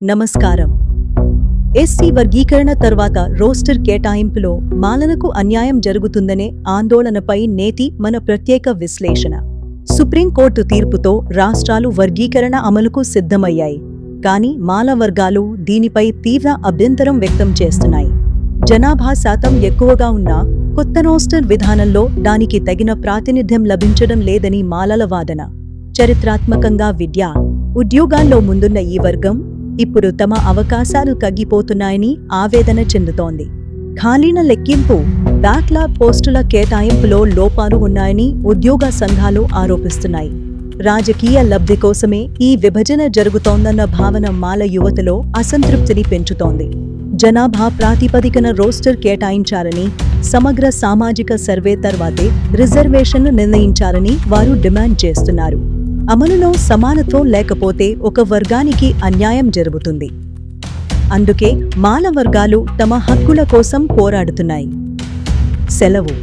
నమస్కారం. ఎస్సీ వర్గీకరణ తర్వాత రోస్టర్ కేటాయింపులో మాలలకు అన్యాయం జరుగుతుందనే ఆందోళనపై నేటి మన ప్రత్యేక విశ్లేషణ. సుప్రీంకోర్టు తీర్పుతో రాష్ట్రాలు వర్గీకరణ అమలుకు సిద్ధమయ్యాయి. కానీ మాల వర్గాలు దీనిపై తీవ్ర అభ్యంతరం వ్యక్తం చేస్తున్నాయి. జనాభా శాతం ఎక్కువగా ఉన్న కొత్త రోస్టర్ విధానంలో దానికి తగిన ప్రాతినిధ్యం లభించడం లేదని మాలల వాదన. చరిత్రాత్మకంగా విద్య, ఉద్యోగాల్లో ముందున్న ఈ వర్గం ఇప్పుడు తమ అవకాశాలు తగ్గిపోతున్నాయని ఆవేదన చెందుతోంది. ఖాళీల లెక్కింపు, బ్యాక్లాగ్ పోస్టుల కేటాయింపులో లోపాలు ఉన్నాయని ఉద్యోగ సంఘాలు ఆరోపిస్తున్నాయి. రాజకీయ లబ్ధి కోసమే ఈ విభజన జరుగుతోందన్న భావన మాల యువతలో అసంతృప్తిని పెంచుతోంది. జనాభా ప్రాతిపదికన రోస్టర్ కేటాయించాలని, సమగ్ర సామాజిక సర్వే తర్వాతే రిజర్వేషన్లు నిర్ణయించాలని వారు డిమాండ్ చేస్తున్నారు. అమలులో సమానత్వం లేకపోతే ఒక వర్గానికి అన్యాయం జరుగుతుంది. అందుకే మాల వర్గాలు తమ హక్కుల కోసం పోరాడుతున్నాయి. సెలవు.